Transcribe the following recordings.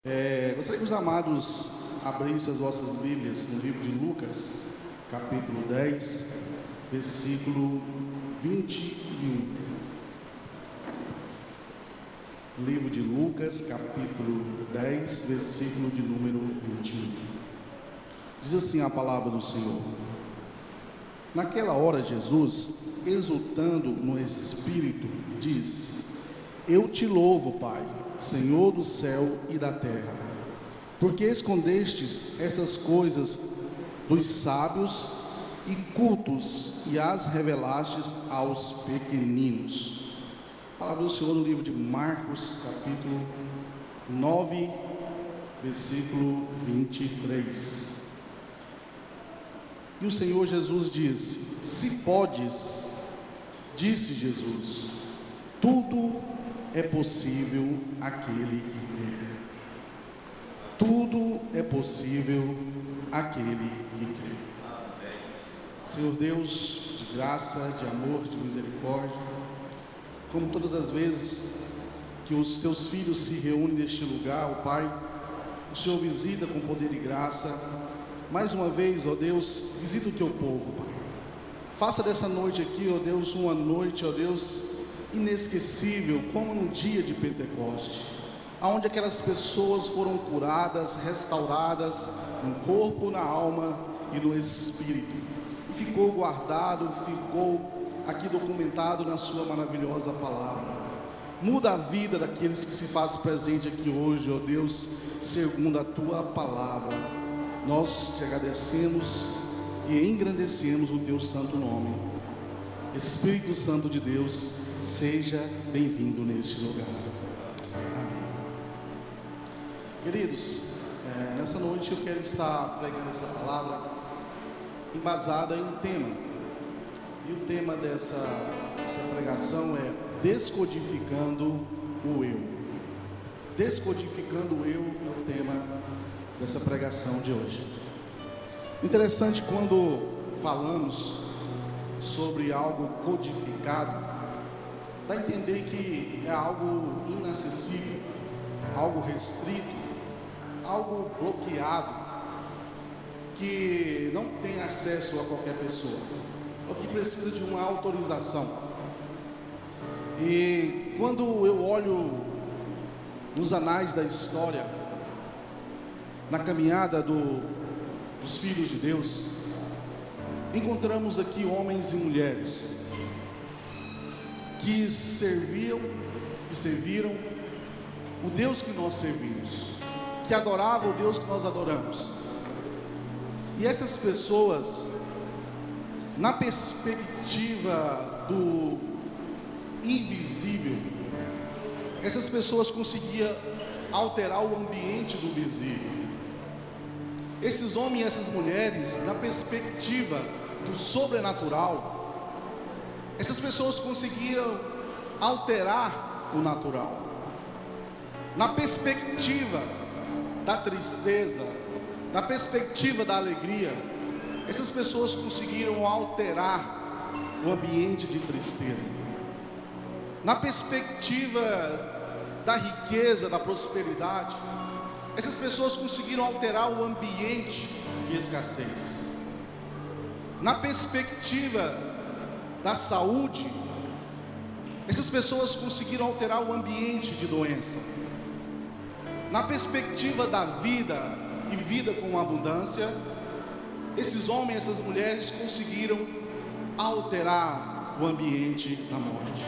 Gostaria que os amados abrissem as vossas Bíblias no livro de Lucas, capítulo 10, versículo 21. Livro de Lucas, capítulo 10, versículo de número 21. Diz assim a palavra do Senhor: Naquela hora Jesus, exultando no Espírito, disse: Eu te louvo, Pai, Senhor do céu e da terra, porque escondestes essas coisas dos sábios e cultos e as revelastes aos pequeninos. A palavra do Senhor no livro de Marcos, capítulo 9, versículo 23. E o Senhor Jesus disse: Se podes, disse Jesus, tudo é possível àquele que crê. Tudo é possível àquele que crê. Senhor Deus, de graça, de amor, de misericórdia, como todas as vezes que os teus filhos se reúnem neste lugar, ó Pai, o Senhor visita com poder e graça. Mais uma vez, ó Deus, visita o teu povo, Pai. Faça dessa noite aqui, ó Deus, uma noite, ó Deus, inesquecível, como no dia de Pentecoste, aonde aquelas pessoas foram curadas, restauradas no corpo, na alma e no espírito, e ficou guardado, ficou aqui documentado na sua maravilhosa palavra. Muda a vida daqueles que se fazem presente aqui hoje, ó Deus, segundo a tua palavra. Nós te agradecemos e engrandecemos o teu santo nome. Espírito Santo de Deus, seja bem-vindo neste lugar. Amém. Queridos, nessa noite eu quero estar pregando essa palavra embasada em um tema. E o tema dessa pregação é Descodificando o Eu. Descodificando o Eu é o tema dessa pregação de hoje. Interessante, quando falamos sobre algo codificado, dá a entender que é algo inacessível, algo restrito, algo bloqueado, que não tem acesso a qualquer pessoa, ou que precisa de uma autorização. E quando eu olho nos anais da história, na caminhada dos filhos de Deus, encontramos aqui homens e mulheres que serviam e serviram o Deus que nós servimos, que adoravam o Deus que nós adoramos. E essas pessoas, na perspectiva do invisível, essas pessoas conseguiam alterar o ambiente do visível. Esses homens e essas mulheres, na perspectiva do sobrenatural, essas pessoas conseguiram alterar o natural. Na perspectiva da tristeza, na perspectiva da alegria, essas pessoas conseguiram alterar o ambiente de tristeza. Na perspectiva da riqueza, da prosperidade, essas pessoas conseguiram alterar o ambiente de escassez. Na perspectiva da saúde, essas pessoas conseguiram alterar o ambiente de doença. Na perspectiva da vida e vida com abundância, esses homens e essas mulheres conseguiram alterar o ambiente da morte.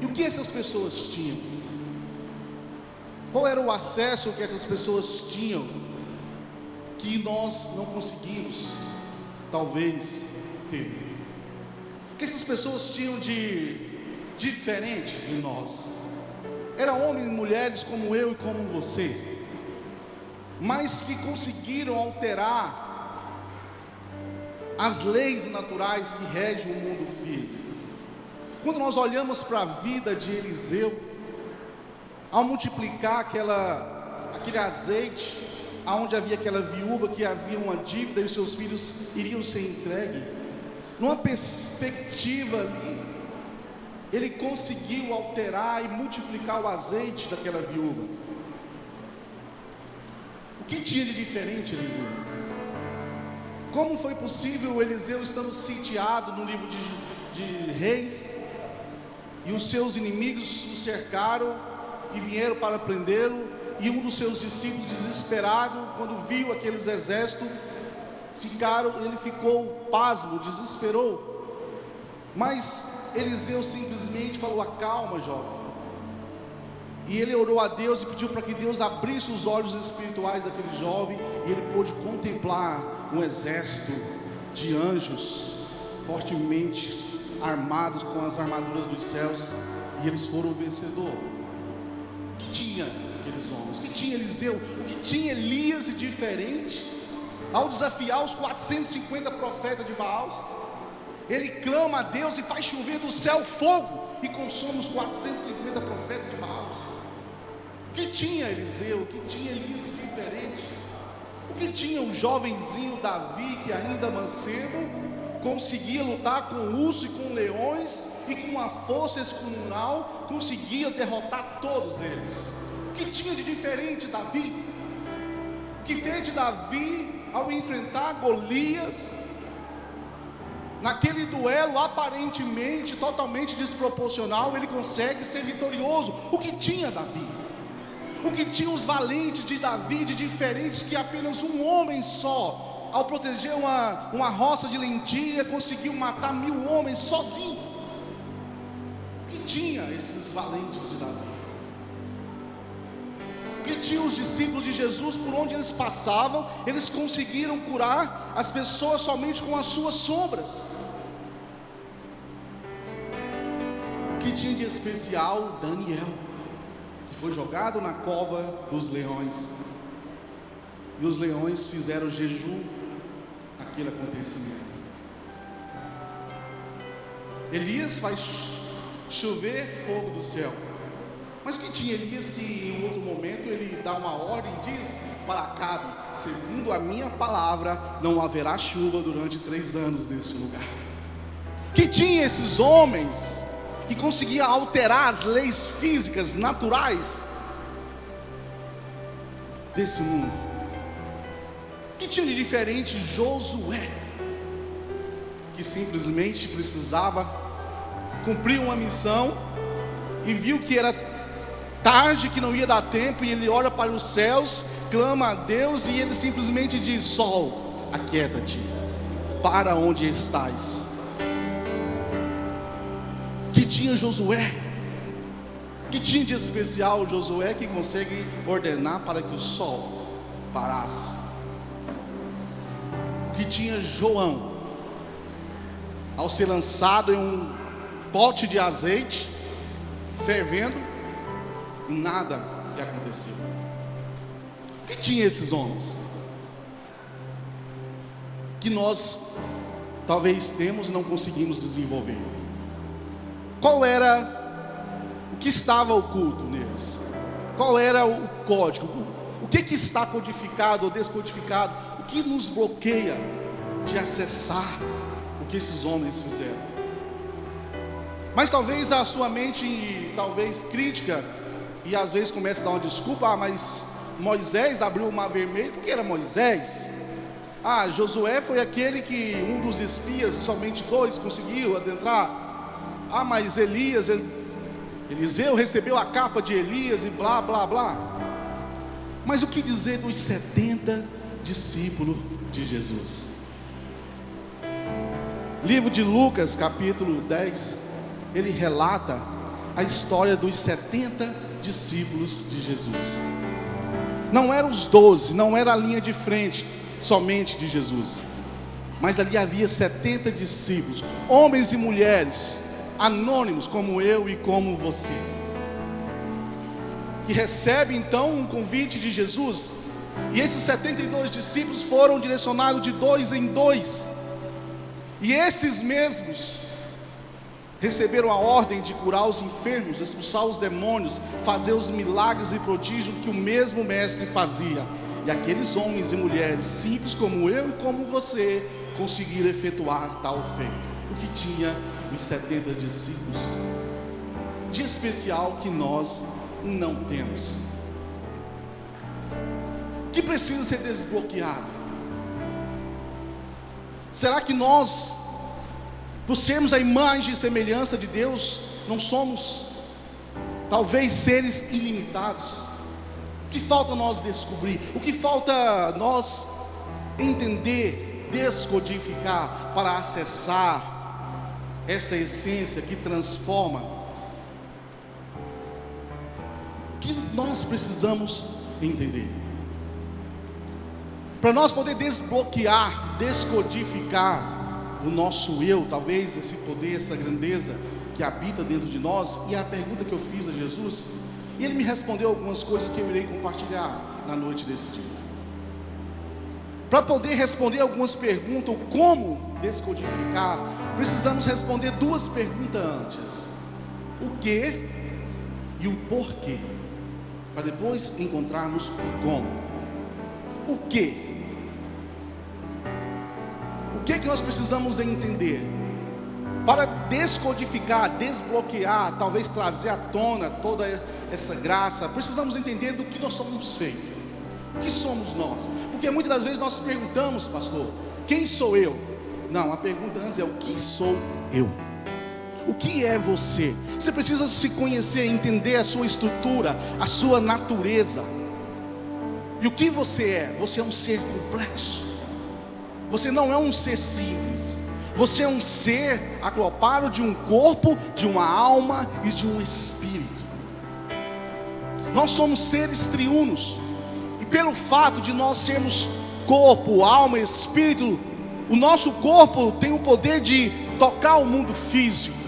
E o que essas pessoas tinham? Qual era o acesso que essas pessoas tinham que nós não conseguimos, talvez, ter? O que essas pessoas tinham de diferente de nós? Eram homens e mulheres como eu e como você, mas que conseguiram alterar as leis naturais que regem o mundo físico. Quando nós olhamos para a vida de Eliseu, ao multiplicar aquele azeite, aonde havia aquela viúva que havia uma dívida e os seus filhos iriam ser entregues, numa perspectiva ali, ele conseguiu alterar e multiplicar o azeite daquela viúva. O que tinha de diferente, Eliseu? Como foi possível Eliseu, estando sitiado no livro de Reis, e os seus inimigos o cercaram e vieram para prendê-lo, e um dos seus discípulos, desesperado, quando viu aqueles exércitos, ele ficou pasmo, desesperou. Mas Eliseu simplesmente falou: acalma, jovem. E ele orou a Deus e pediu para que Deus abrisse os olhos espirituais daquele jovem, e ele pôde contemplar um exército de anjos fortemente armados com as armaduras dos céus, e eles foram o vencedor. O que tinha aqueles homens? O que tinha Eliseu? O que tinha Elias de diferente? Ao desafiar os 450 profetas de Baal, ele clama a Deus e faz chover do céu fogo e consome os 450 profetas de Baal. O que tinha Eliseu? O que tinha Elias de diferente? O que tinha o jovenzinho Davi, que ainda mancebo conseguia lutar com urso e com leões, e com uma força excepcional conseguia derrotar todos eles? O que tinha de diferente Davi? O que fez de Davi, ao enfrentar Golias, naquele duelo aparentemente totalmente desproporcional, ele consegue ser vitorioso? O que tinha Davi? O que tinha os valentes de Davi de diferentes, que apenas um homem só, ao proteger uma roça de lentilha, conseguiu matar 1000 homens sozinho? O que tinha esses valentes de Davi? O que tinha os discípulos de Jesus? Por onde eles passavam, eles conseguiram curar as pessoas somente com as suas sombras. O que tinha de especial Daniel, que foi jogado na cova dos leões, e os leões fizeram jejum naquele acontecimento. Elias faz chover fogo do céu. Mas o que tinha Elias, que em outro momento ele dá uma ordem e diz para Acabe: segundo a minha palavra, não haverá chuva durante 3 anos neste lugar? Que tinha esses homens que conseguiam alterar as leis físicas, naturais desse mundo? Que tinha de diferente Josué, que simplesmente precisava cumprir uma missão, e viu que era tarde, que não ia dar tempo, e ele olha para os céus, clama a Deus, e ele simplesmente diz: sol, aquieta-te, para onde estás? Que tinha Josué? Que tinha de especial Josué, que consegue ordenar para que o sol parasse? Que tinha João, ao ser lançado em um pote de azeite fervendo, e nada que aconteceu? O que tinha esses homens que nós talvez temos e não conseguimos desenvolver? Qual era o que estava oculto neles? Qual era o código? O que está codificado ou descodificado? O que nos bloqueia de acessar o que esses homens fizeram? Mas talvez a sua mente, talvez crítica, e às vezes começa a dar uma desculpa: mas Moisés abriu o mar vermelho. Por que era Moisés? Josué foi aquele que um dos espias, somente 2 conseguiu adentrar. Mas Eliseu recebeu a capa de Elias e blá blá blá. Mas o que dizer dos 70 discípulos de Jesus? Livro de Lucas, capítulo 10, ele relata a história dos 70 discípulos de Jesus. Não eram os 12, não era a linha de frente somente de Jesus, mas ali havia 70 discípulos, homens e mulheres anônimos, como eu e como você, que recebem então um convite de Jesus. E esses 72 discípulos foram direcionados de 2 em 2, e esses mesmos receberam a ordem de curar os enfermos, expulsar os demônios, fazer os milagres e prodígios que o mesmo mestre fazia. E aqueles homens e mulheres simples como eu e como você conseguiram efetuar tal feito. O que tinha os 70 discípulos? de especial que nós não temos, que precisa ser desbloqueado? Será que nós, por sermos a imagem e semelhança de Deus, não somos talvez seres ilimitados? O que falta nós descobrir? O que falta nós entender, descodificar para acessar essa essência que transforma? O que nós precisamos entender para nós poder desbloquear, descodificar o nosso eu, talvez esse poder, essa grandeza que habita dentro de nós? E a pergunta que eu fiz a Jesus, e Ele me respondeu algumas coisas que eu irei compartilhar na noite desse dia. Para poder responder algumas perguntas, como descodificar, precisamos responder duas perguntas antes: o que e o porquê, para depois encontrarmos o como. O que? O que nós precisamos entender para descodificar, desbloquear, talvez trazer à tona toda essa graça? Precisamos entender do que nós somos feitos. O que somos nós? Porque muitas das vezes nós perguntamos, pastor, quem sou eu? Não, a pergunta antes é: o que sou eu? O que é você? Você precisa se conhecer, entender a sua estrutura, a sua natureza. E o que você é? Você é um ser complexo. Você não é um ser simples. Você é um ser agrupado de um corpo, de uma alma e de um espírito. Nós somos seres triunos. E pelo fato de nós sermos corpo, alma e espírito, o nosso corpo tem o poder de tocar o mundo físico.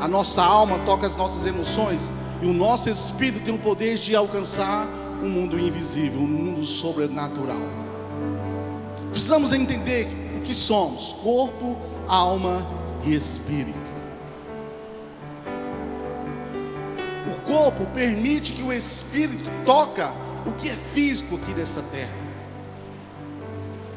A nossa alma toca as nossas emoções. E o nosso espírito tem o poder de alcançar um mundo invisível, um mundo sobrenatural. Precisamos entender o que somos: corpo, alma e espírito. O corpo permite que o espírito toca o que é físico aqui dessa terra.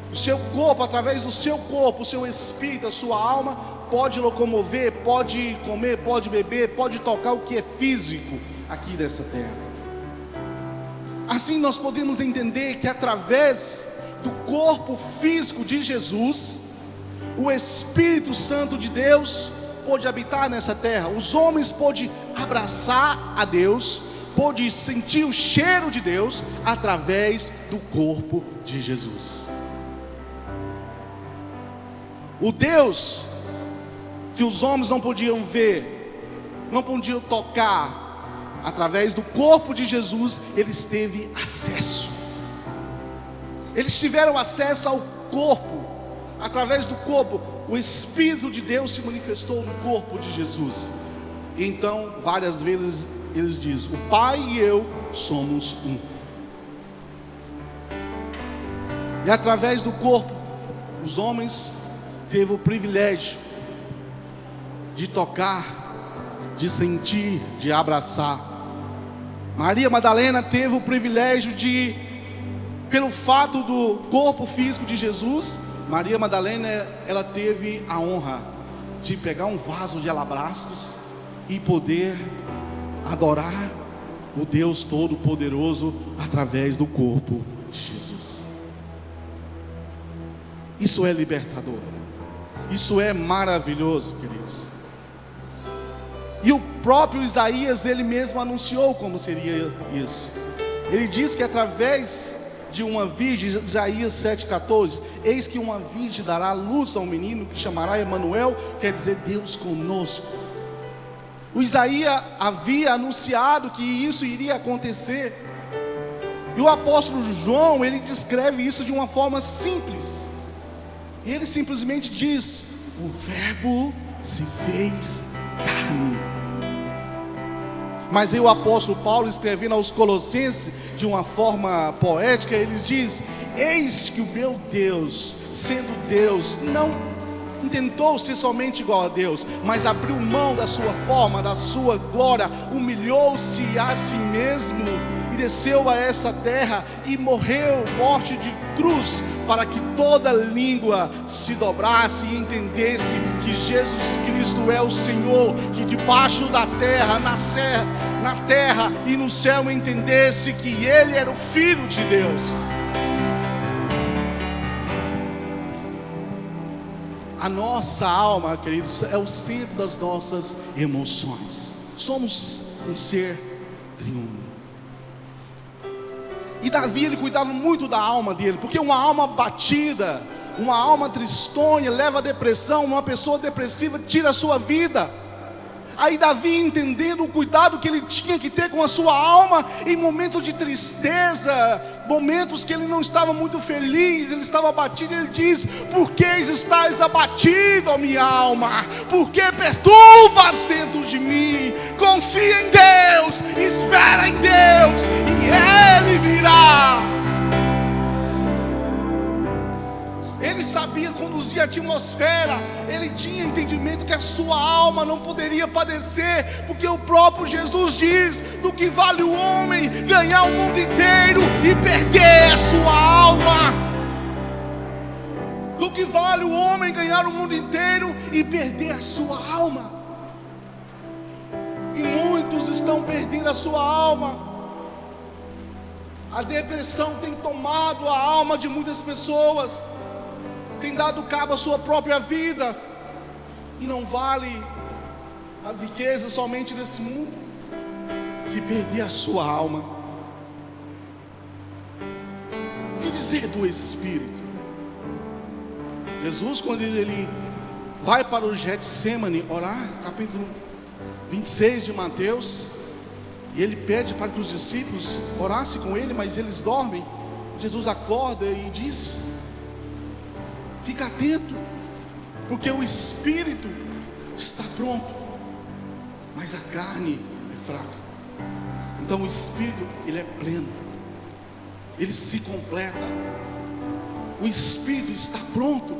O seu corpo, através do seu corpo, o seu espírito, a sua alma, pode locomover, pode comer, pode beber, pode tocar o que é físico aqui dessa terra. Assim nós podemos entender que através do corpo físico de Jesus, o Espírito Santo de Deus pôde habitar nessa terra. Os homens pôde abraçar a Deus, pôde sentir o cheiro de Deus através do corpo de Jesus. O Deus que os homens não podiam ver, não podiam tocar, através do corpo de Jesus, eles teve acesso. Eles tiveram acesso ao corpo. Através do corpo, o Espírito de Deus se manifestou no corpo de Jesus. Então, várias vezes eles dizem: o Pai e eu somos um. E através do corpo, os homens teve o privilégio de tocar, de sentir, de abraçar. Maria Madalena teve o privilégio de, pelo fato do corpo físico de Jesus, Maria Madalena, ela teve a honra de pegar um vaso de alabastros e poder adorar o Deus Todo-Poderoso através do corpo de Jesus. Isso é libertador. Isso é maravilhoso, queridos. E o próprio Isaías, ele mesmo anunciou como seria isso. Ele diz que através de uma virgem, Isaías 7,14, eis que uma virgem dará luz a um menino que chamará Emanuel, quer dizer Deus conosco. O Isaías havia anunciado que isso iria acontecer. E o apóstolo João, ele descreve isso de uma forma simples. E ele simplesmente diz: o verbo se fez carne. Mas aí o apóstolo Paulo, escrevendo aos Colossenses de uma forma poética, ele diz: eis que o meu Deus, sendo Deus, não tentou ser somente igual a Deus, mas abriu mão da sua forma, da sua glória, humilhou-se a si mesmo e desceu a essa terra e morreu morte de cruz, para que toda língua se dobrasse e entendesse que Jesus Cristo é o Senhor, que debaixo da terra, na terra e no céu entendesse que Ele era o Filho de Deus. A nossa alma, queridos, é o centro das nossas emoções. Somos um ser triuno. E Davi, ele cuidava muito da alma dele, porque uma alma batida, uma alma tristonha leva à depressão. Uma pessoa depressiva tira a sua vida. Aí Davi, entendendo o cuidado que ele tinha que ter com a sua alma, em momentos de tristeza, momentos que ele não estava muito feliz, ele estava abatido, ele diz: por que estás abatido, ó minha alma? Por que perturbas dentro de mim? Confia em Deus, espera em Deus, e Ele virá. Ele sabia conduzir a atmosfera. Ele tinha entendimento que a sua alma não poderia padecer, porque o próprio Jesus diz: do que vale o homem ganhar o mundo inteiro e perder a sua alma? Do que vale o homem ganhar o mundo inteiro e perder a sua alma? E muitos estão perdendo a sua alma. A depressão tem tomado a alma de muitas pessoas, tem dado cabo à sua própria vida. E não vale as riquezas somente desse mundo se perder a sua alma. O que dizer do Espírito? Jesus, quando ele vai para o Getsemane orar, capítulo 26 de Mateus, e ele pede para que os discípulos orassem com ele, mas eles dormem. Jesus acorda e diz: fica atento, porque o espírito está pronto, mas a carne é fraca. Então o espírito, ele é pleno, ele se completa. O espírito está pronto,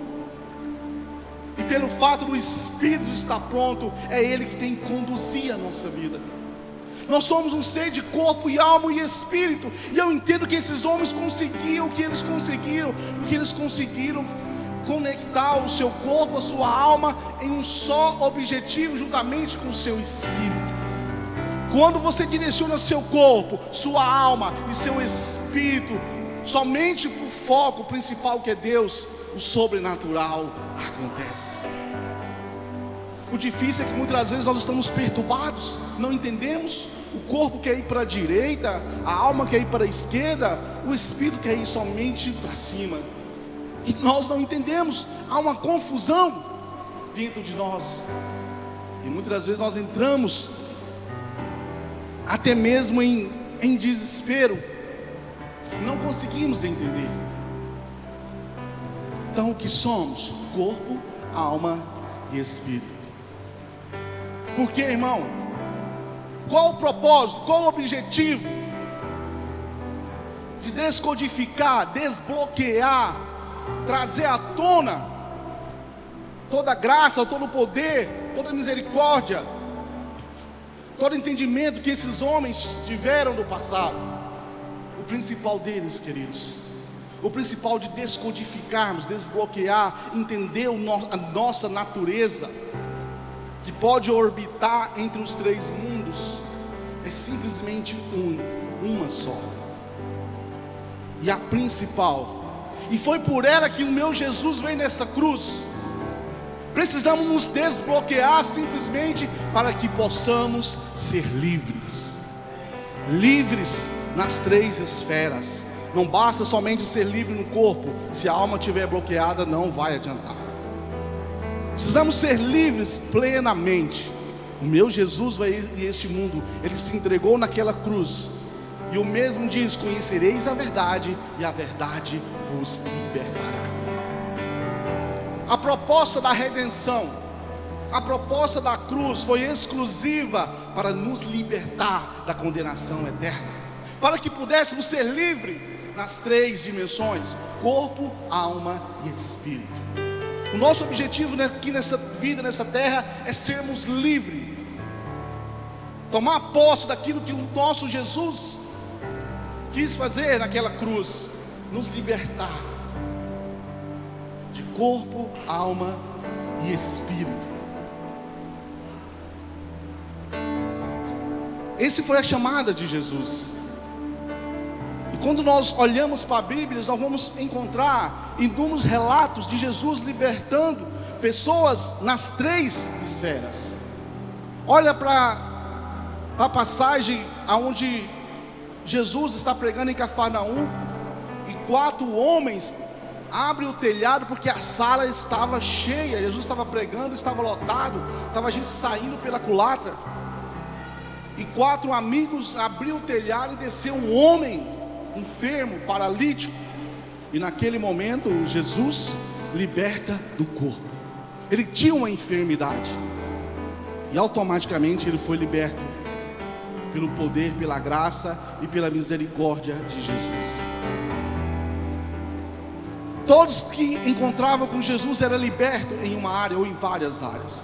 e pelo fato do espírito estar pronto, é ele que tem que conduzir a nossa vida. Nós somos um ser de corpo e alma e espírito, e eu entendo que esses homens conseguiram o que eles conseguiram, porque eles conseguiram conectar o seu corpo, a sua alma em um só objetivo, juntamente com o seu espírito. Quando você direciona seu corpo, sua alma e seu espírito somente para o foco principal, que é Deus, o sobrenatural acontece. O difícil é que muitas vezes nós estamos perturbados, não entendemos. O corpo quer ir para a direita, a alma quer ir para a esquerda, o espírito quer ir somente para cima. E nós não entendemos, há uma confusão dentro de nós. E muitas das vezes nós entramos até mesmo em desespero, não conseguimos entender. Então o que somos? Corpo, alma e espírito. Porque, irmão, qual o propósito, qual o objetivo de descodificar, desbloquear, trazer à tona toda a graça, todo o poder, toda a misericórdia, todo o entendimento que esses homens tiveram no passado? O principal deles, queridos, o principal de descodificarmos, desbloquear, entender a nossa natureza, que pode orbitar entre os três mundos, é simplesmente uma só. E a principal, e foi por ela que o meu Jesus veio nessa cruz. Precisamos nos desbloquear simplesmente para que possamos ser livres. Livres nas três esferas. Não basta somente ser livre no corpo, se a alma estiver bloqueada não vai adiantar. Precisamos ser livres plenamente. O meu Jesus veio a este mundo, Ele se entregou naquela cruz, e o mesmo diz: conhecereis a verdade, e a verdade vos libertará. A proposta da redenção, a proposta da cruz foi exclusiva para nos libertar da condenação eterna, para que pudéssemos ser livres nas três dimensões: corpo, alma e espírito. O nosso objetivo aqui nessa vida, nessa terra, é sermos livres, tomar posse daquilo que o nosso Jesus quis fazer naquela cruz? Nos libertar de corpo, alma e espírito. Essa foi a chamada de Jesus. E quando nós olhamos para a Bíblia, nós vamos encontrar inúmeros relatos de Jesus libertando pessoas nas 3 esferas. Olha para a passagem onde Jesus está pregando em Cafarnaum, e 4 homens abrem o telhado porque a sala estava cheia. Jesus estava pregando, estava lotado, estava gente saindo pela culatra. E 4 amigos abriu o telhado e desceu um homem enfermo, paralítico. E naquele momento Jesus liberta do corpo. Ele tinha uma enfermidade e automaticamente ele foi liberto pelo poder, pela graça e pela misericórdia de Jesus. Todos que encontravam com Jesus eram libertos em uma área ou em várias áreas.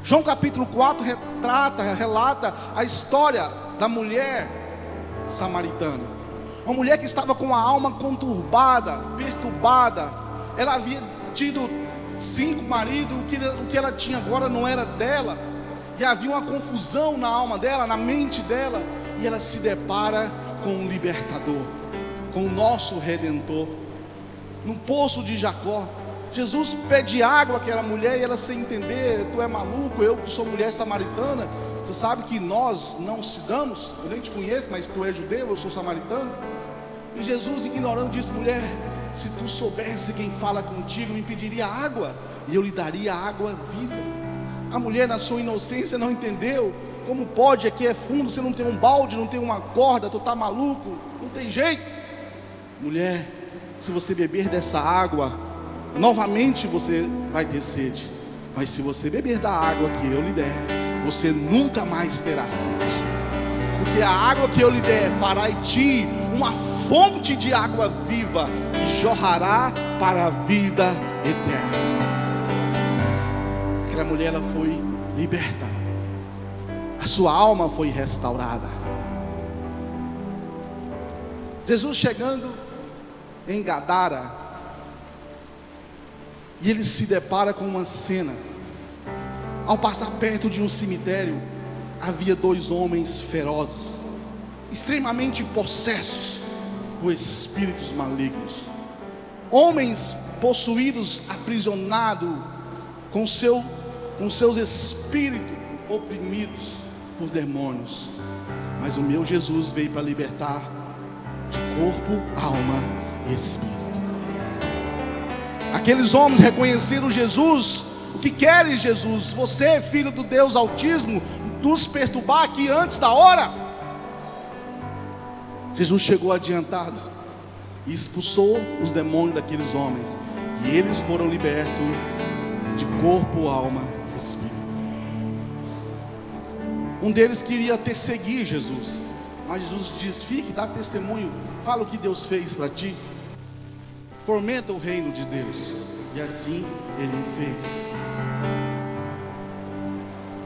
João capítulo 4 relata a história da mulher samaritana. Uma mulher que estava com a alma conturbada, perturbada. Ela havia tido 5 maridos, o que ela tinha agora não era dela. E havia uma confusão na alma dela, na mente dela. E ela se depara com um libertador, com o nosso Redentor. No poço de Jacó, Jesus pede água àquela mulher e ela, sem entender: tu é maluco, eu que sou mulher samaritana, você sabe que nós não se damos, eu nem te conheço, mas tu é judeu, eu sou samaritano. E Jesus, ignorando, disse: mulher, se tu soubesse quem fala contigo, me pediria água e eu lhe daria água viva. A mulher, na sua inocência, não entendeu. Como pode? Aqui é fundo, você não tem um balde, não tem uma corda, tu está maluco, não tem jeito. Mulher, se você beber dessa água, novamente você vai ter sede, mas se você beber da água que eu lhe der, você nunca mais terá sede, porque a água que eu lhe der fará em ti uma fonte de água viva, que jorrará para a vida eterna. Aquela mulher, ela foi liberta, a sua alma foi restaurada. Jesus chegando em Gadara, e ele se depara com uma cena. Ao passar perto de um cemitério, havia 2 homens ferozes, extremamente possessos por espíritos malignos. Homens possuídos, aprisionados com seus espíritos oprimidos por demônios. Mas o meu Jesus veio para libertar de corpo, alma e espírito. Aqueles homens reconheceram Jesus. O que queres, Jesus? Você, filho do Deus Altíssimo, nos perturbar aqui antes da hora? Jesus chegou adiantado e expulsou os demônios daqueles homens, e eles foram libertos de corpo, alma e espírito. Um deles queria perseguir Jesus, mas Jesus diz: fique, dá testemunho, fala o que Deus fez para ti, fomenta o reino de Deus. E assim ele o fez.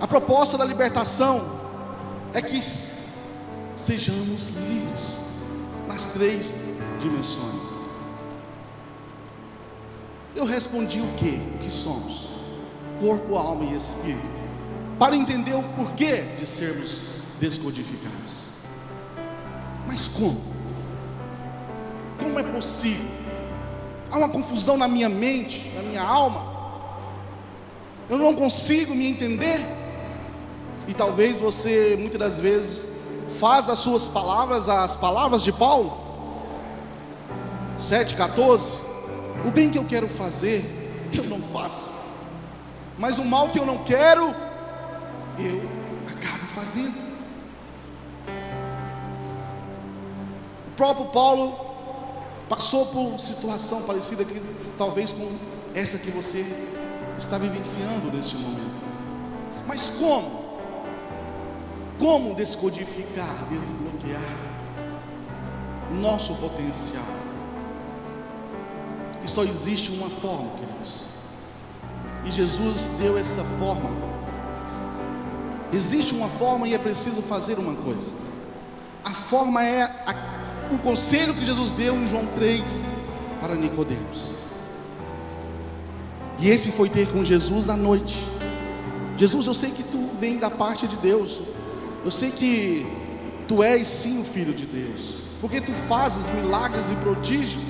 A proposta da libertação é que sejamos livres nas 3 dimensões. Eu respondi o que? O que somos? Corpo, alma e espírito, para entender o porquê de sermos descodificados. Mas como? Como é possível? Há uma confusão na minha mente, na minha alma. Eu não consigo me entender. E talvez você, muitas das vezes, faz das suas palavras as palavras de Paulo 7,14. O bem que eu quero fazer, eu não faço, mas o mal que eu não quero, eu acabo fazendo. O próprio Paulo passou por situação parecida, que talvez com essa que você está vivenciando neste momento. Mas como descodificar, desbloquear o nosso potencial? E só existe uma forma, queridos, e Jesus deu essa forma. Existe uma forma e é preciso fazer uma coisa. A forma é o conselho que Jesus deu em João 3 para Nicodemos. E esse foi ter com Jesus à noite. Jesus, eu sei que tu vem da parte de Deus, eu sei que tu és sim o Filho de Deus, porque tu fazes milagres e prodígios.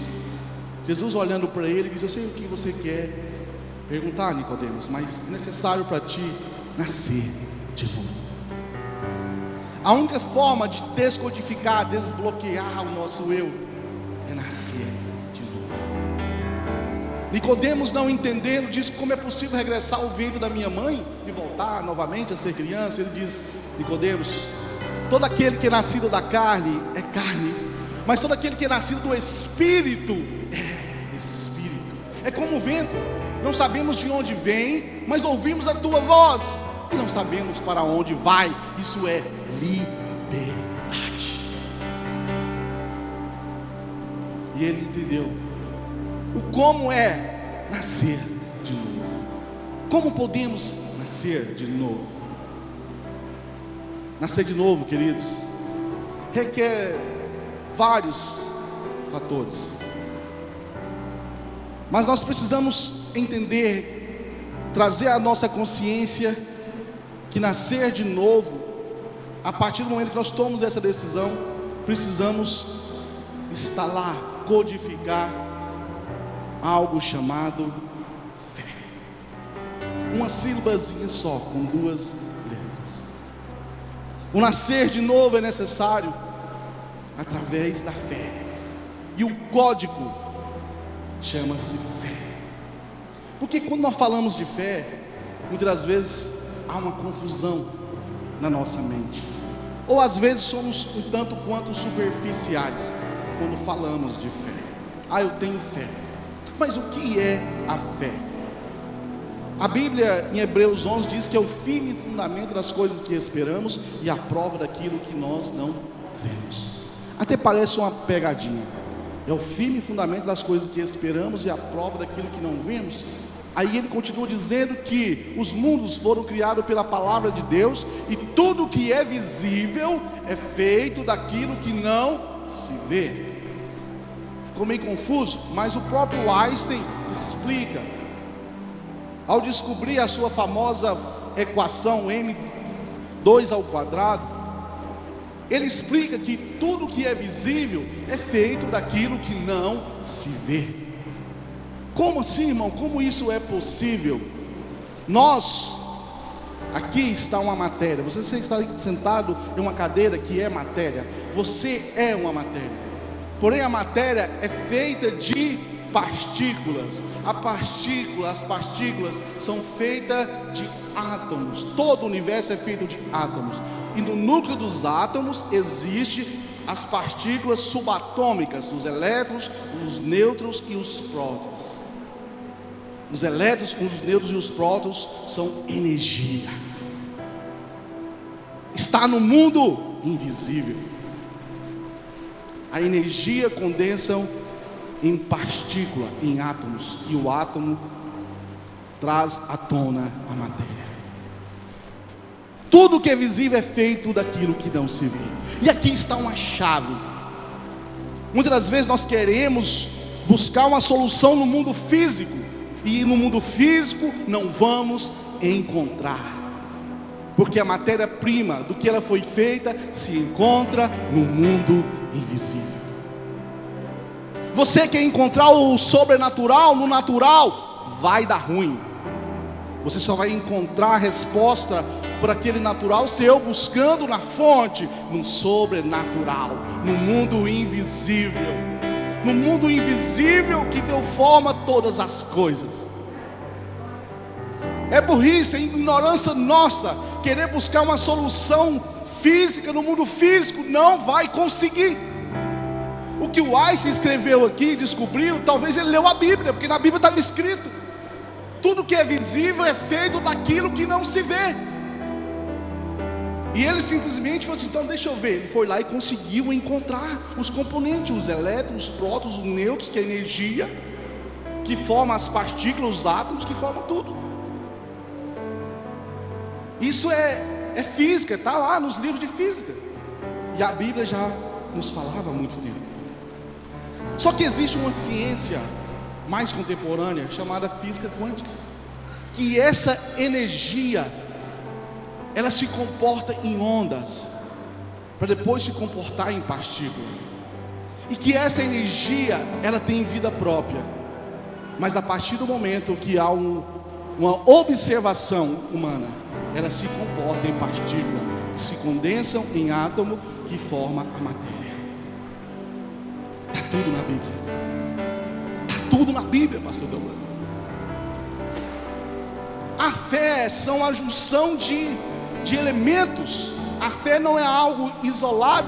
Jesus olhando para ele diz: eu sei o que você quer perguntar, Nicodemos, mas é necessário para ti nascer de novo. A única forma de descodificar, desbloquear o nosso eu é nascer de novo. Nicodemos, não entendendo, diz: como é possível regressar ao ventre da minha mãe e voltar novamente a ser criança? Ele diz: Nicodemos, todo aquele que é nascido da carne é carne, mas todo aquele que é nascido do Espírito é Espírito. É como o vento, não sabemos de onde vem, mas ouvimos a tua voz e não sabemos para onde vai. Isso é liberdade. E ele entendeu o como é nascer de novo. Como podemos nascer de novo? Nascer de novo, queridos, requer vários fatores, mas nós precisamos entender, trazer à nossa consciência que nascer de novo, a partir do momento que nós tomamos essa decisão, precisamos instalar, codificar algo chamado fé. Uma sílabazinha só, com duas letras. O nascer de novo é necessário através da fé, e o código chama-se fé. Porque quando nós falamos de fé, muitas das vezes há uma confusão na nossa mente, ou às vezes somos um tanto quanto superficiais quando falamos de fé. Eu tenho fé, mas o que é a fé? A Bíblia em Hebreus 11 diz que é o firme fundamento das coisas que esperamos e a prova daquilo que nós não vemos. Até parece uma pegadinha. É o firme fundamento das coisas que esperamos e a prova daquilo que não vemos. Aí ele continua dizendo que os mundos foram criados pela palavra de Deus, e tudo que é visível é feito daquilo que não se vê. Ficou meio confuso, mas o próprio Einstein explica. Ao descobrir a sua famosa equação M2 ao quadrado, ele explica que tudo que é visível é feito daquilo que não se vê. Como assim, irmão? Como isso é possível? Aqui está uma matéria. Você está sentado em uma cadeira que é matéria. Você é uma matéria. Porém a matéria é feita de partículas. As partículas são feitas de átomos. Todo o universo é feito de átomos. E no núcleo dos átomos existem as partículas subatômicas, os elétrons, os nêutrons e os prótons. Os elétrons, os nêutrons e os prótons são energia. Está no mundo invisível. A energia condensa em partícula, em átomos, e o átomo traz à tona a matéria. Tudo que é visível é feito daquilo que não se vê. E aqui está uma chave. Muitas das vezes nós queremos buscar uma solução no mundo físico, e no mundo físico não vamos encontrar, porque a matéria-prima do que ela foi feita se encontra no mundo invisível. Você quer encontrar o sobrenatural no natural, vai dar ruim. Você só vai encontrar a resposta por aquele natural seu buscando na fonte, no sobrenatural, no mundo invisível. No mundo invisível que deu forma a todas as coisas. É burrice, é ignorância nossa querer buscar uma solução física no mundo físico. Não vai conseguir. O que o Einstein escreveu aqui, descobriu, talvez ele leu a Bíblia, porque na Bíblia estava escrito: tudo que é visível é feito daquilo que não se vê. E ele simplesmente falou assim: então deixa eu ver. Ele foi lá e conseguiu encontrar os componentes, os elétrons, os prótons, os nêutrons, que é a energia, que forma as partículas, os átomos, que formam tudo. Isso é física, está lá nos livros de física. E a Bíblia já nos falava há muito tempo. Só que existe uma ciência mais contemporânea chamada física quântica, que essa energia, ela se comporta em ondas, para depois se comportar em partícula, e que essa energia, ela tem vida própria, mas a partir do momento que há uma observação humana, ela se comporta em partícula, que se condensam em átomo, que forma a matéria. Está tudo na Bíblia. Está tudo na Bíblia, pastor Douglas. A fé são a junção de elementos. A fé não é algo isolado.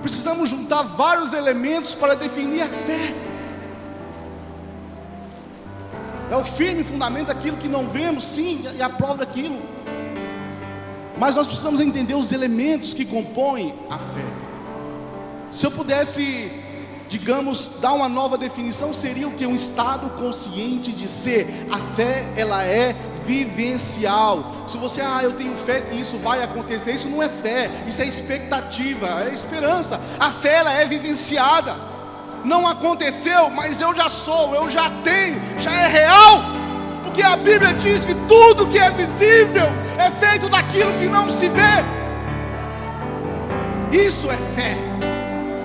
Precisamos juntar vários elementos para definir a fé. É o firme fundamento daquilo que não vemos, sim, e a prova daquilo. Mas nós precisamos entender os elementos que compõem a fé. Se eu pudesse, digamos, dar uma nova definição, seria o que? Um estado consciente de ser. A fé, ela é vivencial. Se você, eu tenho fé que isso vai acontecer, isso não é fé, isso é expectativa, é esperança. A fé, ela é vivenciada. Não aconteceu, mas eu já sou, eu já tenho, já é real. Porque a Bíblia diz que tudo que é visível é feito daquilo que não se vê. Isso é fé.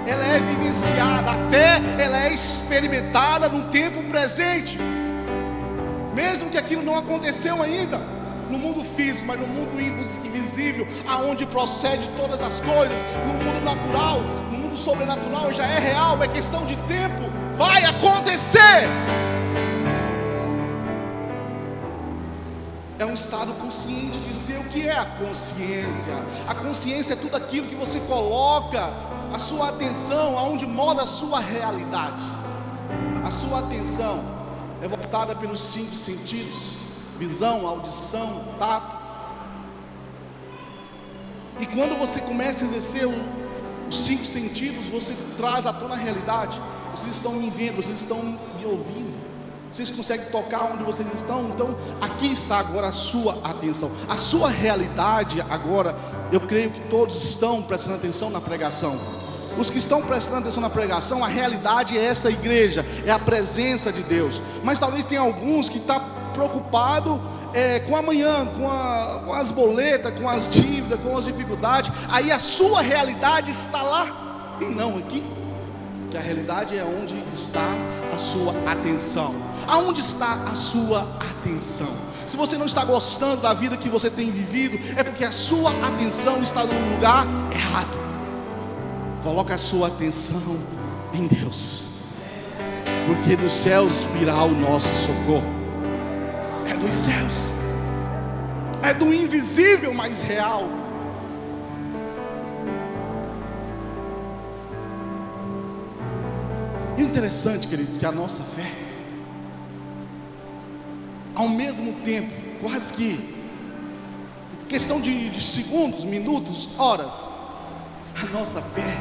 Ela é vivenciada. A fé, ela é experimentada no tempo presente, mesmo que aquilo não aconteceu ainda no mundo físico, mas no mundo invisível, aonde procede todas as coisas, no mundo natural, no mundo sobrenatural, já é real, é questão de tempo, vai acontecer. É um estado consciente de ser. O que é a consciência? A consciência é tudo aquilo que você coloca a sua atenção, aonde mora a sua realidade. A sua atenção é voltada pelos 5 sentidos: visão, audição, tato. E quando você começa a exercer os 5 sentidos, você traz à tona a realidade. Vocês estão me vendo, vocês estão me ouvindo, vocês conseguem tocar onde vocês estão. Então aqui está agora a sua atenção. A sua realidade agora, eu creio que todos estão prestando atenção na pregação. Os que estão prestando atenção na pregação, a realidade é essa igreja, é a presença de Deus. Mas talvez tenha alguns que estão preocupados com amanhã, com as boletas, com as dívidas, com as dificuldades. Aí a sua realidade está lá e não aqui. Que a realidade é onde está a sua atenção. Aonde está a sua atenção? Se você não está gostando da vida que você tem vivido, é porque a sua atenção está no lugar errado. Coloque a sua atenção em Deus, porque dos céus virá o nosso socorro. É dos céus, é do invisível, mas real. E o interessante, queridos, que a nossa fé, ao mesmo tempo, quase que questão de segundos, minutos, horas, a nossa fé,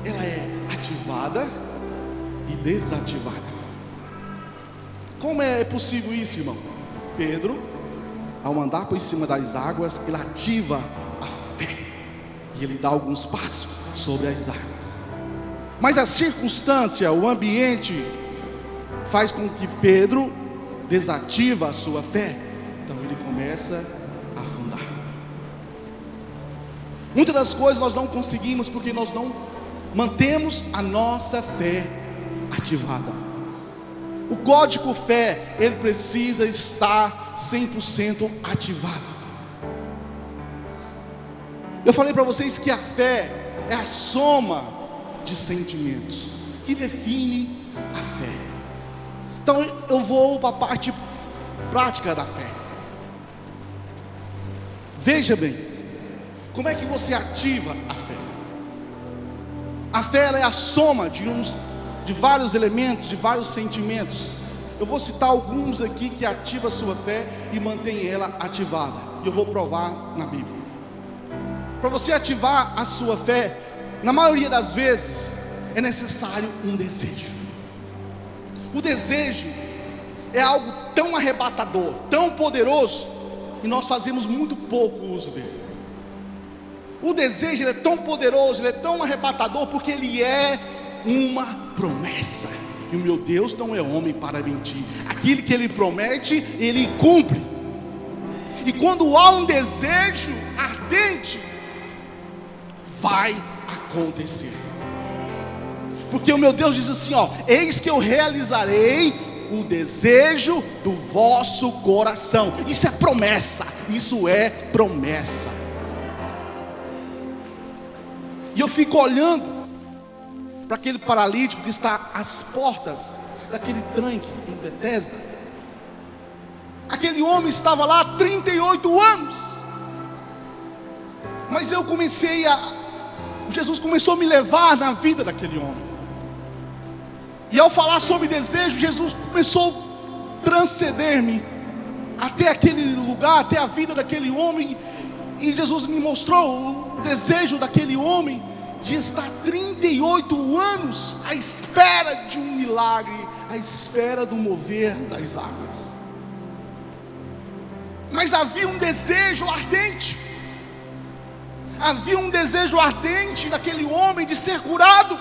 ela é ativada e desativada. Como é possível isso, irmão? Pedro, ao andar por cima das águas, ele ativa a fé e ele dá alguns passos sobre as águas. Mas a circunstância, o ambiente, faz com que Pedro desativa a sua fé. Então ele começa a afundar. Muitas das coisas nós não conseguimos porque nós não mantemos a nossa fé ativada. O código fé, ele precisa estar 100% ativado. Eu falei para vocês que a fé é a soma de sentimentos que define a fé. Então eu vou para a parte prática da fé. Veja bem, como é que você ativa a fé? A fé, ela é a soma de vários elementos, de vários sentimentos. Eu vou citar alguns aqui que ativam a sua fé e mantém ela ativada. E eu vou provar na Bíblia. Para você ativar a sua fé, na maioria das vezes, é necessário um desejo. O desejo é algo tão arrebatador, tão poderoso, e nós fazemos muito pouco uso dele. O desejo, ele é tão poderoso, ele é tão arrebatador, porque ele é uma promessa. E o meu Deus não é homem para mentir. Aquilo que Ele promete, Ele cumpre. E quando há um desejo ardente, vai acontecer. Porque o meu Deus diz assim, eis que eu realizarei o desejo do vosso coração. Isso é promessa. Isso é promessa. E eu fico olhando para aquele paralítico que está às portas daquele tanque em Betesda. Aquele homem estava lá há 38 anos. Mas Jesus começou a me levar na vida daquele homem. E ao falar sobre desejo, Jesus começou a transcender-me até aquele lugar, até a vida daquele homem. E Jesus me mostrou o desejo daquele homem de estar 38 anos à espera de um milagre, à espera do mover das águas. Mas havia um desejo ardente. Havia um desejo ardente naquele homem de ser curado,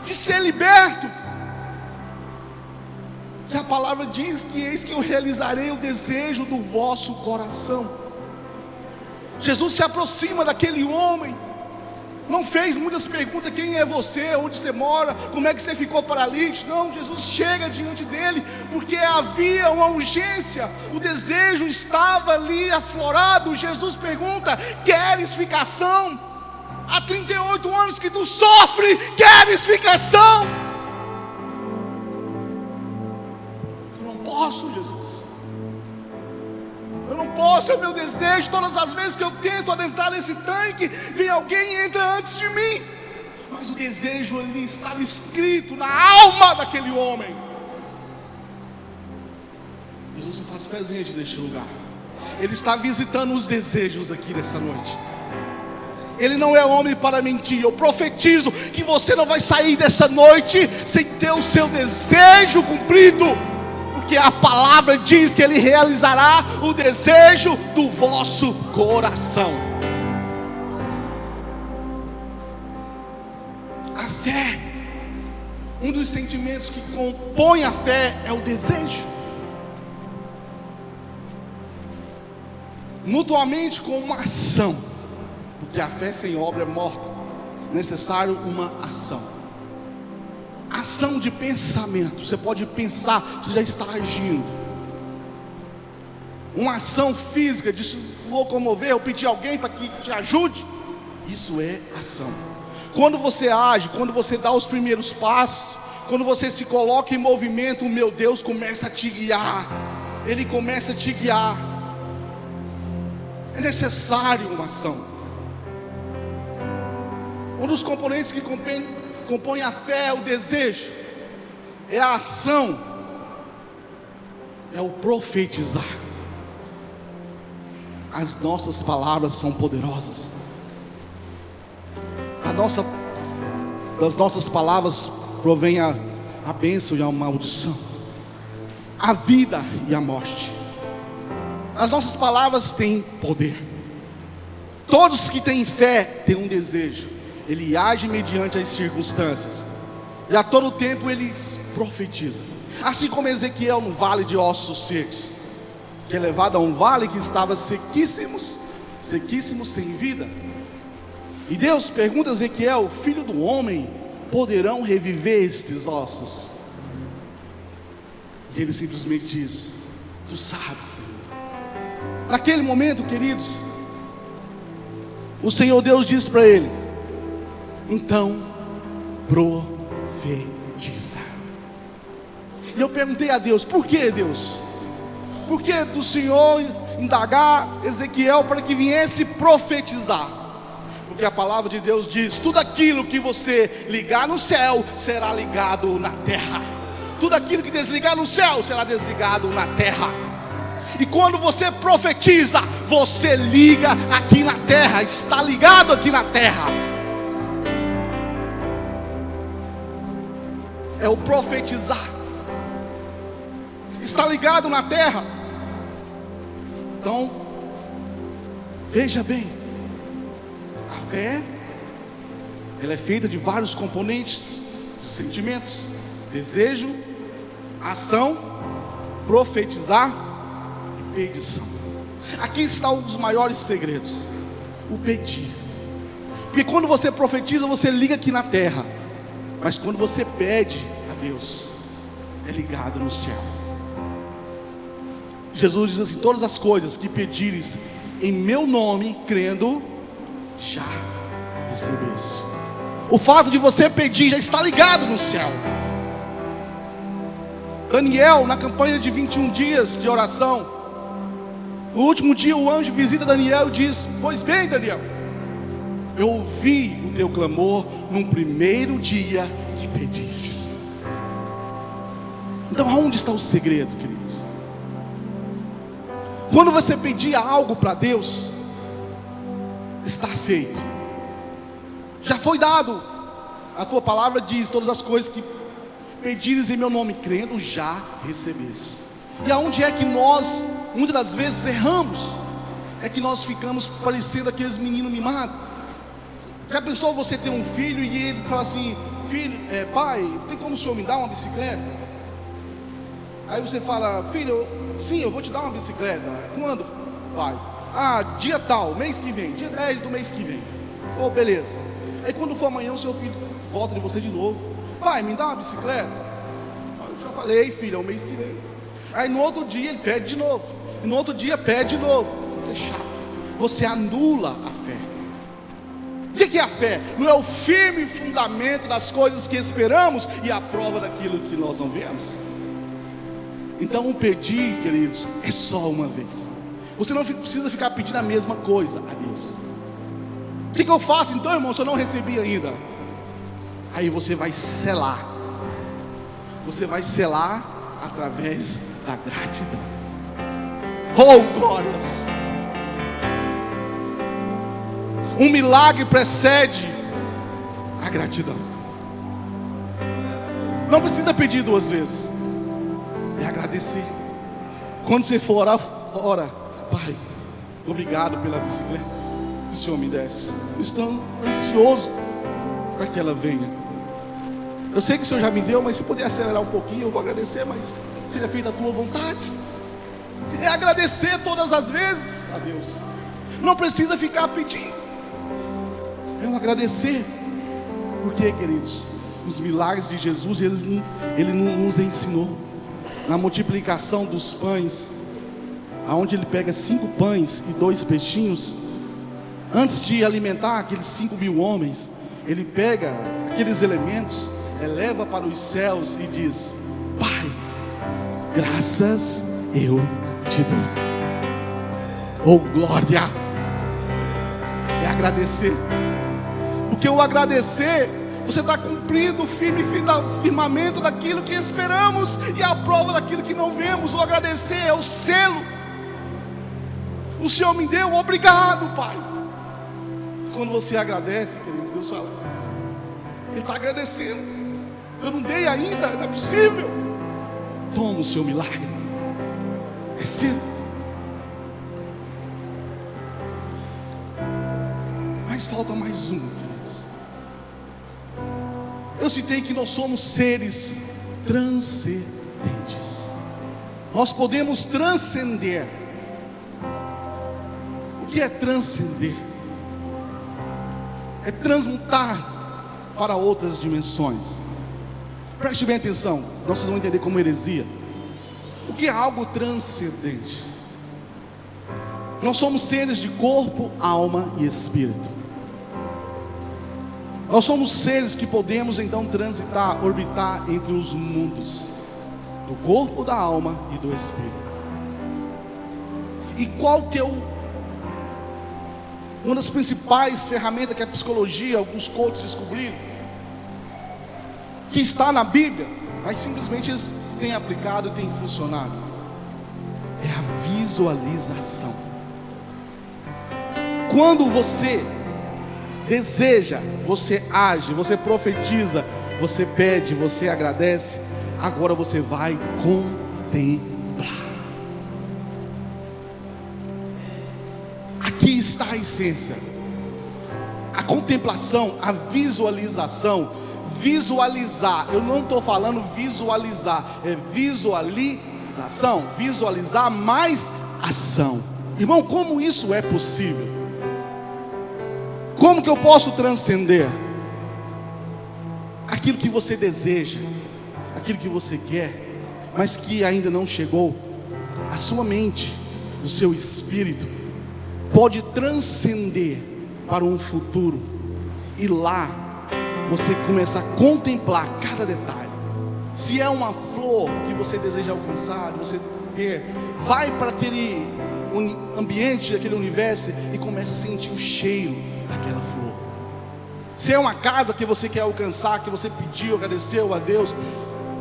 de ser liberto. E a palavra diz que eis que eu realizarei o desejo do vosso coração. Jesus se aproxima daquele homem. Não fez muitas perguntas, quem é você, onde você mora, como é que você ficou paralítico. Não, Jesus chega diante dele, porque havia uma urgência, o desejo estava ali aflorado. Jesus pergunta, queres ficação? Há 38 anos que tu sofre, queres ficação? Eu não posso, Jesus. Eu não posso, é o meu desejo. Todas as vezes que eu tento adentrar nesse tanque, vem alguém e entra antes de mim. Mas o desejo ali estava escrito na alma daquele homem. Jesus se faz presente neste lugar. Ele está visitando os desejos aqui nessa noite. Ele não é homem para mentir. Eu profetizo que você não vai sair dessa noite sem ter o seu desejo cumprido. Porque a palavra diz que Ele realizará o desejo do vosso coração. A fé, um dos sentimentos que compõe a fé é o desejo. Mutuamente com uma ação. Porque a fé sem obra é morta. Necessário uma ação. Ação de pensamento. Você pode pensar, você já está agindo. Uma ação física de se locomover ou pedir alguém para que te ajude. Isso é ação. Quando você age, quando você dá os primeiros passos, quando você se coloca em movimento, o meu Deus começa a te guiar. Ele começa a te guiar. É necessário uma ação. Um dos componentes que compõe a fé é o desejo, é a ação, é o profetizar. As nossas palavras são poderosas. Das nossas palavras provém a bênção e a maldição, a vida e a morte. As nossas palavras têm poder. Todos que têm fé têm um desejo. Ele age mediante as circunstâncias. E a todo tempo ele profetiza. Assim como Ezequiel no vale de ossos secos, que é levado a um vale que estava sequíssimo, sem vida. E Deus pergunta a Ezequiel: filho do homem, poderão reviver estes ossos? E ele simplesmente diz: tu sabes, Senhor. Naquele momento, queridos, o Senhor Deus diz para ele: então profetiza. E eu perguntei a Deus: por que, Deus? Por que do Senhor indagar Ezequiel para que viesse profetizar? Porque a palavra de Deus diz: tudo aquilo que você ligar no céu será ligado na terra. Tudo aquilo que desligar no céu será desligado na terra. E quando você profetiza, você liga aqui na terra, está ligado aqui na terra. É o profetizar. Está ligado na terra. Então, veja bem, a fé, ela é feita de vários componentes, sentimentos, desejo, ação, profetizar e pedição. Aqui está um dos maiores segredos: o pedir. Porque quando você profetiza, você liga aqui na terra, mas quando você pede a Deus, é ligado no céu. Jesus diz assim: todas as coisas que pedires em meu nome, crendo, já recebeste. O fato de você pedir já está ligado no céu. Daniel, na campanha de 21 dias de oração, no último dia o anjo visita Daniel e diz: pois bem, Daniel, eu ouvi o teu clamor no primeiro dia que pedistes. Então aonde está o segredo, queridos? Quando você pedir algo para Deus, está feito, já foi dado. A tua palavra diz: todas as coisas que pedires em meu nome, crendo, já recebeste. E aonde é que nós, muitas das vezes, erramos? É que nós ficamos parecendo aqueles meninos mimados. Já pensou você ter um filho e ele fala assim: filho, pai, tem como o senhor me dar uma bicicleta? Aí você fala: filho, sim, eu vou te dar uma bicicleta. Quando, pai? Dia tal, mês que vem, dia 10 do mês que vem. Beleza. Aí quando for amanhã, o seu filho volta de você de novo: pai, me dá uma bicicleta? Eu já falei, filho, é o mês que vem. Aí no outro dia ele pede de novo, e no outro dia pede de novo. É chato. Você anula a fé. O que é a fé? Não é o firme fundamento das coisas que esperamos e a prova daquilo que nós não vemos. Então o pedir, queridos, é só uma vez. Você não precisa ficar pedindo a mesma coisa a Deus. O que eu faço então, irmão, se eu não recebi ainda? Aí você vai selar. Você vai selar através da gratidão. Oh, glórias! Um milagre precede a gratidão. Não precisa pedir duas vezes, é agradecer. Quando você for orar, ora: pai, obrigado pela bicicleta que o Senhor me desse. Estou ansioso para que ela venha. Eu sei que o Senhor já me deu, mas se puder acelerar um pouquinho, eu vou agradecer, mas seja feita a tua vontade. É agradecer todas as vezes a Deus. Não precisa ficar pedindo, é um agradecer. Porque, queridos, os milagres de Jesus, Ele nos ensinou. Na multiplicação dos pães, aonde Ele pega 5 pães e 2 peixinhos, antes de alimentar aqueles 5.000 homens, Ele pega aqueles elementos, eleva para os céus e diz: pai, graças eu te dou. Oh, glória! É agradecer. Porque o agradecer, você está cumprindo o firmamento daquilo que esperamos e a prova daquilo que não vemos. O agradecer é o selo. O Senhor me deu, obrigado, pai. Quando você agradece, queridos, Deus fala: Ele está agradecendo. Eu não dei ainda, não é possível. Toma o seu milagre. É seu. Mas falta mais um, queridos. Eu citei que nós somos seres transcendentes. Nós podemos transcender. O que é transcender? É transmutar para outras dimensões. Preste bem atenção, nós vamos entender como heresia. O que é algo transcendente? Nós somos seres de corpo, alma e espírito. Nós somos seres que podemos então transitar, orbitar entre os mundos do corpo, da alma e do espírito. E qual que é uma das principais ferramentas que a psicologia, alguns coaches descobriram, que está na Bíblia, mas simplesmente eles têm aplicado e têm funcionado? É a visualização. Quando você deseja, você age, você profetiza, você pede, você agradece, agora você vai contemplar. Aqui está a essência. A contemplação, a visualização visualizar. Eu não estou falando visualizar, é visualização. Visualizar mais ação. Irmão, como isso é possível? Como que eu posso transcender aquilo que você deseja, aquilo que você quer, mas que ainda não chegou? A sua mente, o seu espírito pode transcender para um futuro, e lá você começa a contemplar cada detalhe. Se é uma flor que você deseja alcançar, você ter, vai para aquele ambiente, aquele universo, e começa a sentir o cheiro daquela flor. Se é uma casa que você quer alcançar, que você pediu, agradeceu a Deus,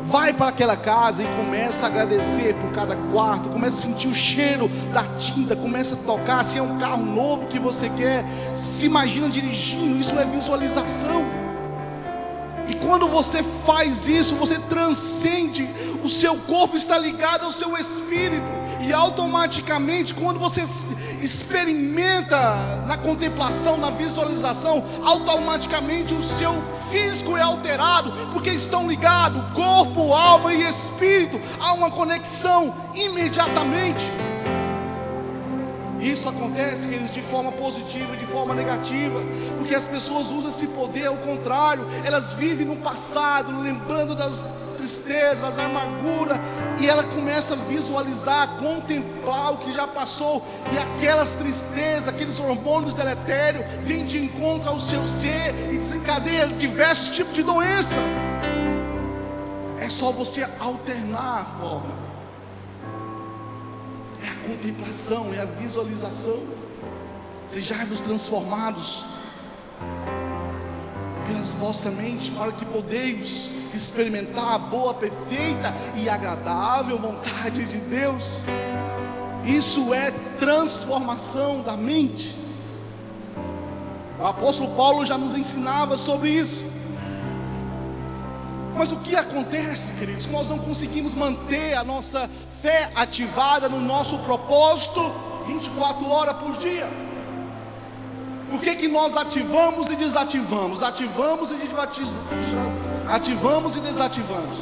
vai para aquela casa e começa a agradecer por cada quarto, começa a sentir o cheiro da tinta, começa a tocar. Se é um carro novo que você quer, se imagina dirigindo. Isso é visualização. E quando você faz isso, você transcende. O seu corpo está ligado ao seu espírito, e automaticamente, quando você experimenta na contemplação, na visualização, automaticamente o seu físico é alterado, porque estão ligados corpo, alma e espírito. Há uma conexão imediatamente. Isso acontece, queridos, de forma positiva e de forma negativa, porque as pessoas usam esse poder ao contrário. Elas vivem no passado, lembrando das tristezas, das amarguras, e ela começa a visualizar, a contemplar o que já passou, e aquelas tristezas, aqueles hormônios deletérios vêm de encontro ao seu ser e desencadeia diversos tipos de doença. É só você alternar a forma. É a contemplação, é a visualização. Sejai-vos transformados pela vossa mente, para que podeis experimentar a boa, perfeita e agradável vontade de Deus. Isso é transformação da mente. O apóstolo Paulo já nos ensinava sobre isso. Mas o que acontece, queridos? Que nós não conseguimos manter a nossa fé ativada no nosso propósito 24 horas por dia. Por que nós ativamos e desativamos? Ativamos e desativamos.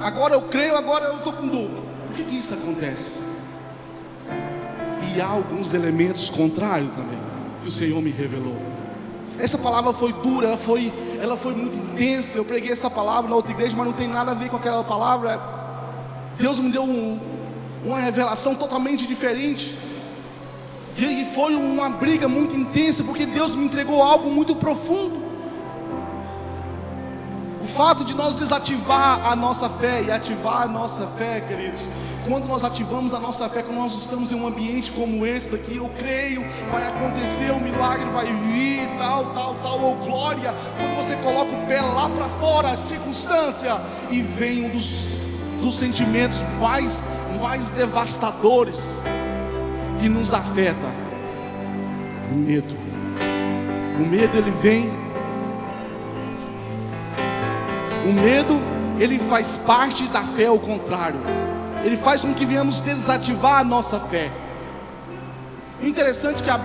Agora eu creio, agora eu estou com dúvida. Por que isso acontece? E há alguns elementos contrários também, que o Senhor me revelou. Essa palavra foi dura, ela foi muito intensa. Eu preguei essa palavra na outra igreja, mas não tem nada a ver com aquela palavra. Deus me deu uma revelação totalmente diferente. E foi uma briga muito intensa, porque Deus me entregou algo muito profundo. O fato de nós desativar a nossa fé e ativar a nossa fé, queridos, quando nós ativamos a nossa fé, quando nós estamos em um ambiente como esse daqui, eu creio, vai acontecer, o milagre vai vir, tal, ou glória. Quando você coloca o pé lá para fora, a circunstância, e vem um dos sentimentos mais devastadores que nos afeta: o medo. O medo, ele vem. O medo, ele faz parte da fé ao contrário. Ele faz com que venhamos desativar a nossa fé. Interessante que a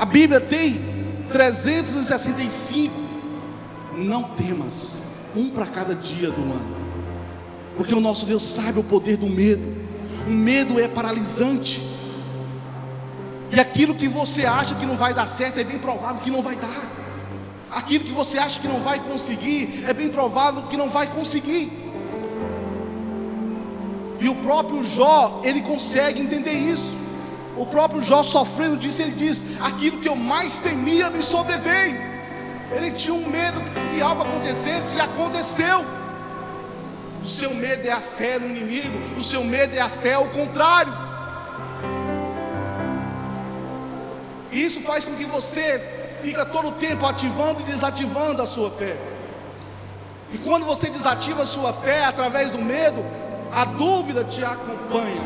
Bíblia tem 365 não temas, um para cada dia do ano, porque o nosso Deus sabe o poder do medo. O medo é paralisante, e aquilo que você acha que não vai dar certo, é bem provável que não vai dar. Aquilo que você acha que não vai conseguir, é bem provável que não vai conseguir. E o próprio Jó, ele consegue entender isso. O próprio Jó, sofrendo disso, ele diz: aquilo que eu mais temia me sobreveio. Ele tinha um medo que algo acontecesse, e aconteceu. O seu medo é a fé no inimigo, o seu medo é a fé ao contrário. E isso faz com que você fica todo o tempo ativando e desativando a sua fé. E quando você desativa a sua fé através do medo, a dúvida te acompanha.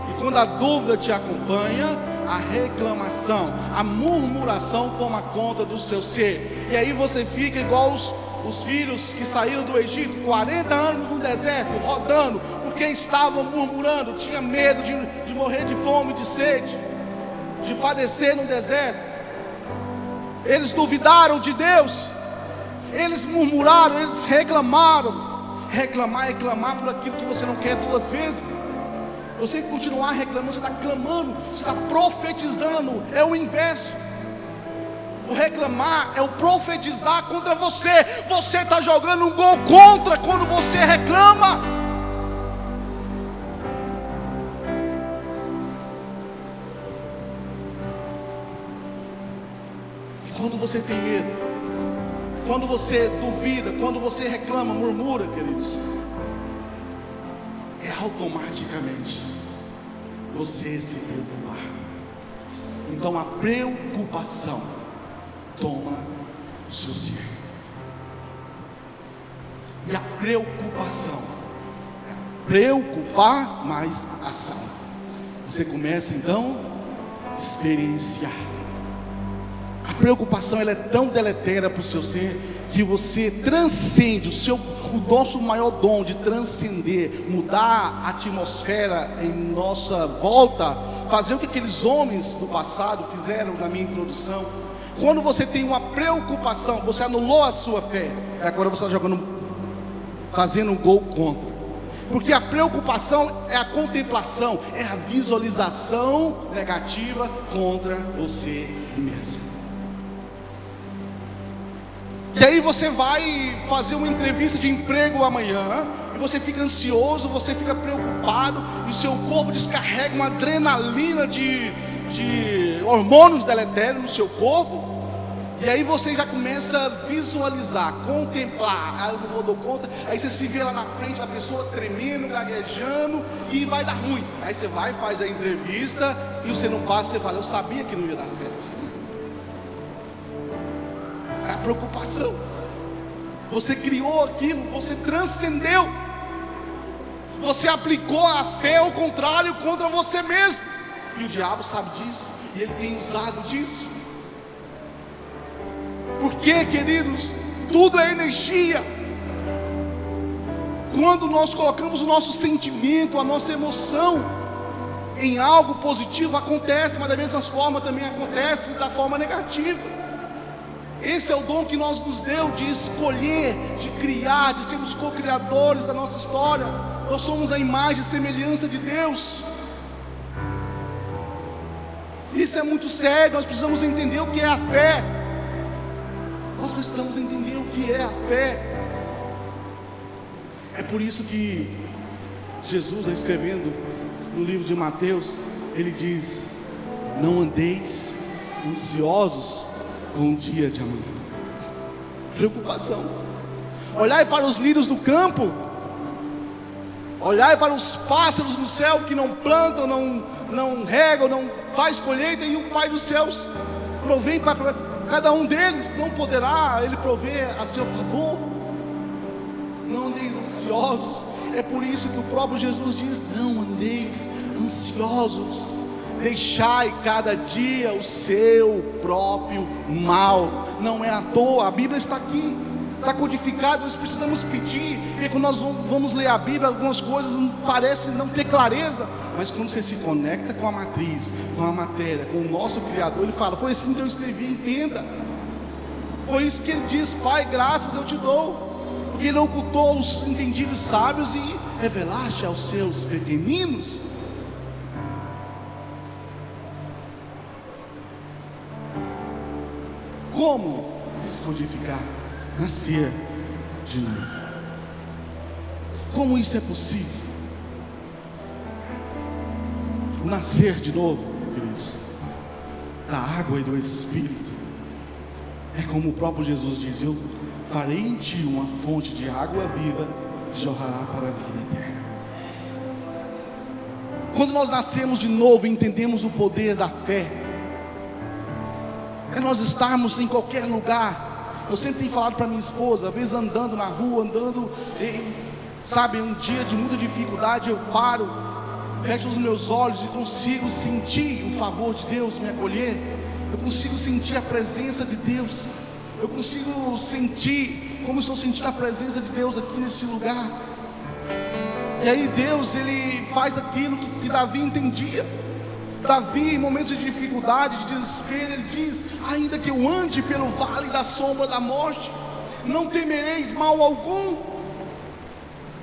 E quando a dúvida te acompanha, a reclamação, a murmuração toma conta do seu ser. E aí você fica igual os filhos que saíram do Egito, 40 anos no deserto, rodando, porque estavam murmurando, tinha medo de morrer de fome, de sede, de padecer no deserto. Eles duvidaram de Deus, eles murmuraram, eles reclamaram. Reclamar é clamar por aquilo que você não quer duas vezes. Você continuar reclamando, você está clamando, você está profetizando, é o inverso. O reclamar é o profetizar contra você. Você está jogando um gol contra quando você reclama. E quando você tem medo, quando você duvida, quando você reclama, murmura, queridos, é automaticamente você se preocupar. Então a preocupação toma o seu ser. E a preocupação é preocupar mais ação. Você começa então a experienciar. A preocupação ela é tão deletéria para o seu ser que você transcende o nosso maior dom de transcender, mudar a atmosfera em nossa volta, fazer o que aqueles homens do passado fizeram na minha introdução. Quando você tem uma preocupação, você anulou a sua fé, e agora você está fazendo um gol contra. Porque a preocupação é a contemplação, é a visualização negativa contra você mesmo. E aí você vai fazer uma entrevista de emprego amanhã, e você fica ansioso, você fica preocupado, e o seu corpo descarrega uma adrenalina de hormônios deletérios no seu corpo. E aí você já começa a visualizar, contemplar, eu não vou dar conta. Aí você se vê lá na frente, a pessoa tremendo, gaguejando, e vai dar ruim. Aí você vai, faz a entrevista, e você não passa, você fala, eu sabia que não ia dar certo. É a preocupação. Você criou aquilo, você transcendeu. Você aplicou a fé ao contrário contra você mesmo. E o diabo sabe disso, e ele tem usado disso. Porque, queridos, tudo é energia. Quando nós colocamos o nosso sentimento, a nossa emoção em algo positivo, acontece, mas da mesma forma também acontece da forma negativa. Esse é o dom que nós nos deu de escolher, de criar, de sermos co-criadores da nossa história. Nós somos a imagem e semelhança de Deus. Isso é muito sério, nós precisamos entender o que é a fé. Nós precisamos entender o que é a fé. É por isso que Jesus, escrevendo no livro de Mateus, ele diz: não andeis ansiosos com o dia de amanhã. Preocupação. Olhai para os lírios do campo, olhai para os pássaros do céu, que não plantam, não regam, não faz colheita, e o Pai dos céus provém para cada um deles. Não poderá Ele prover a seu favor? Não andeis ansiosos. É por isso que o próprio Jesus diz: não andeis ansiosos, deixai cada dia o seu próprio mal. Não é à toa, a Bíblia está aqui, está codificado. Nós precisamos pedir, porque quando nós vamos ler a Bíblia, algumas coisas parecem não ter clareza, mas quando você se conecta com a matriz, com a matéria, com o nosso Criador, Ele fala: foi assim que eu escrevi, entenda. Foi isso que Ele diz: Pai, graças eu te dou, porque Ele ocultou os entendidos sábios e revelaste aos seus pequeninos. Como descodificar? Nascer de novo. Como isso é possível? O nascer de novo, queridos, da água e do Espírito, é como o próprio Jesus diz: eu farei em ti uma fonte de água viva que jorrará para a vida eterna. Quando nós nascemos de novo e entendemos o poder da fé, é nós estarmos em qualquer lugar. Eu sempre tenho falado para minha esposa, às vezes andando na rua, sabe, um dia de muita dificuldade, eu paro, fecho os meus olhos e consigo sentir o favor de Deus me acolher. Eu consigo sentir a presença de Deus. Eu consigo sentir como estou sentindo a presença de Deus aqui nesse lugar. E aí Deus, Ele faz aquilo que Davi entendia. Davi, em momentos de dificuldade, de desespero, ele diz: ainda que eu ande pelo vale da sombra da morte, não temereis mal algum,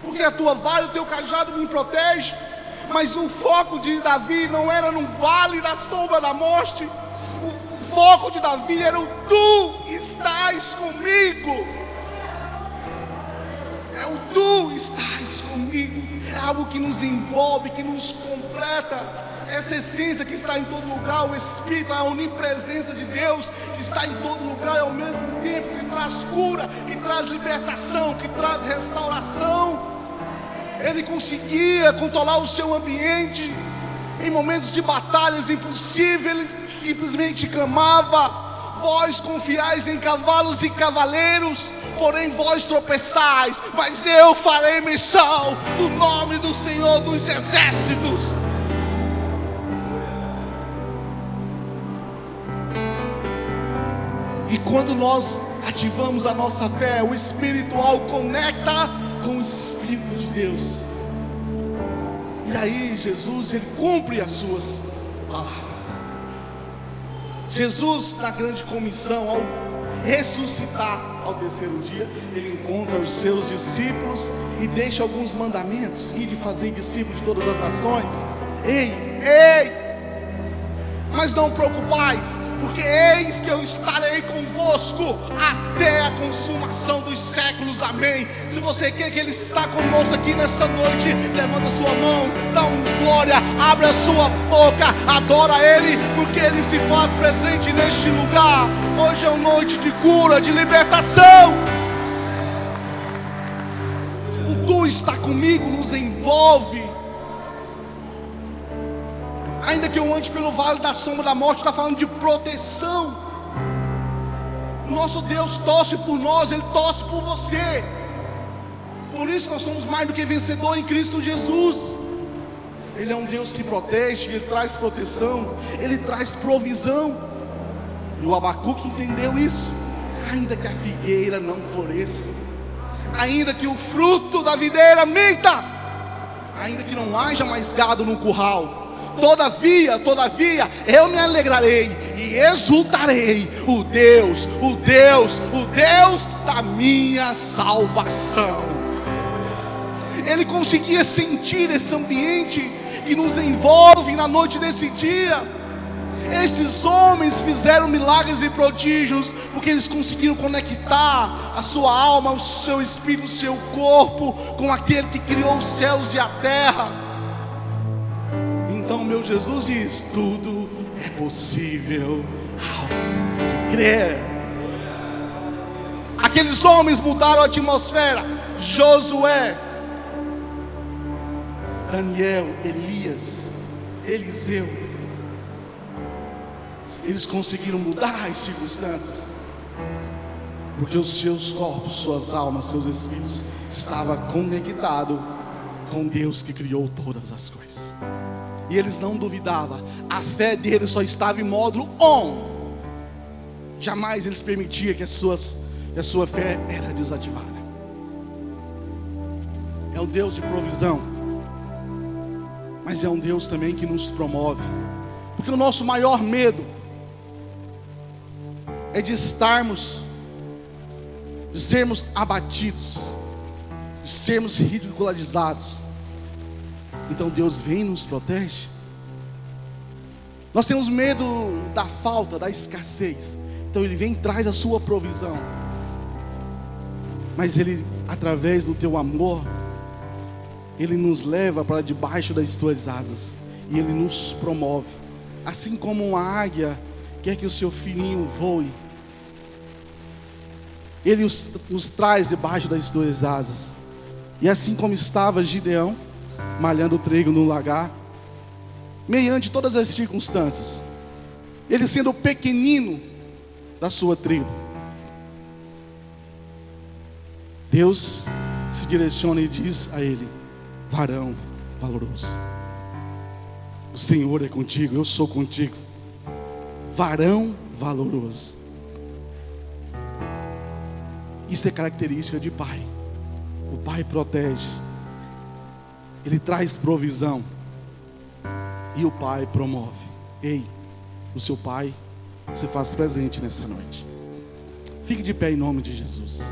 porque a tua vara e o teu cajado me protege. Mas o foco de Davi não era no vale da sombra da morte. O foco de Davi era o tu estás comigo. É o tu estás comigo. É algo que nos envolve, que nos completa. Essa essência que está em todo lugar, o Espírito, a onipresença de Deus que está em todo lugar, e ao mesmo tempo que traz cura, que traz libertação, que traz restauração. Ele conseguia controlar o seu ambiente. Em momentos de batalhas impossíveis, ele simplesmente clamava: vós confiais em cavalos e cavaleiros, porém vós tropeçais, mas eu farei menção do nome do Senhor dos Exércitos. E quando nós ativamos a nossa fé, o espiritual conecta com o Espírito de Deus. E aí Jesus, ele cumpre as suas palavras. Jesus, na grande comissão, ao ressuscitar ao terceiro dia, ele encontra os seus discípulos e deixa alguns mandamentos: e de fazer discípulos de todas as nações. Ei, mas não preocupais, porque eis que eu estarei convosco até a consumação dos séculos, amém. Se você quer que Ele está conosco aqui nessa noite, levanta a sua mão, dá glória, abre a sua boca, adora Ele, porque Ele se faz presente neste lugar. Hoje é uma noite de cura, de libertação. O Tu está comigo nos envolve. Ainda que eu ande pelo vale da sombra da morte, está falando de proteção. Nosso Deus torce por nós, Ele torce por você. Por isso nós somos mais do que vencedores em Cristo Jesus. Ele é um Deus que protege, Ele traz proteção, Ele traz provisão. E o Abacuque entendeu isso. Ainda que a figueira não floresça, ainda que o fruto da videira minta, ainda que não haja mais gado no curral, Todavia, eu me alegrarei e exultarei, o Deus da minha salvação. Ele conseguia sentir esse ambiente que nos envolve na noite desse dia. Esses homens fizeram milagres e prodígios, porque eles conseguiram conectar a sua alma, o seu espírito, o seu corpo, com aquele que criou os céus e a terra. Então meu Jesus diz: tudo é possível ao que crer. Aqueles homens mudaram a atmosfera. Josué, Daniel, Elias, Eliseu, eles conseguiram mudar as circunstâncias, porque os seus corpos, suas almas, seus espíritos estavam conectados com Deus que criou todas as coisas. E eles não duvidavam, a fé deles só estava em módulo on. Jamais eles permitiam que a sua fé era desativada. É um Deus de provisão, mas é um Deus também que nos promove. Porque o nosso maior medo é de sermos abatidos, de sermos ridicularizados. Então Deus vem e nos protege. Nós temos medo da falta, da escassez. Então Ele vem e traz a sua provisão. Mas Ele, através do teu amor, Ele nos leva para debaixo das tuas asas. E Ele nos promove. Assim como uma águia quer que o seu filhinho voe, Ele nos traz debaixo das tuas asas. E assim como estava Gideão, malhando o trigo no lagar, mediante todas as circunstâncias, ele sendo o pequenino da sua tribo, Deus se direciona e diz a ele: varão valoroso, o Senhor é contigo, eu sou contigo. Varão valoroso. Isso é característica de pai. O pai protege, Ele traz provisão, e o Pai promove. Ei, o seu Pai se faz presente nessa noite. Fique de pé em nome de Jesus.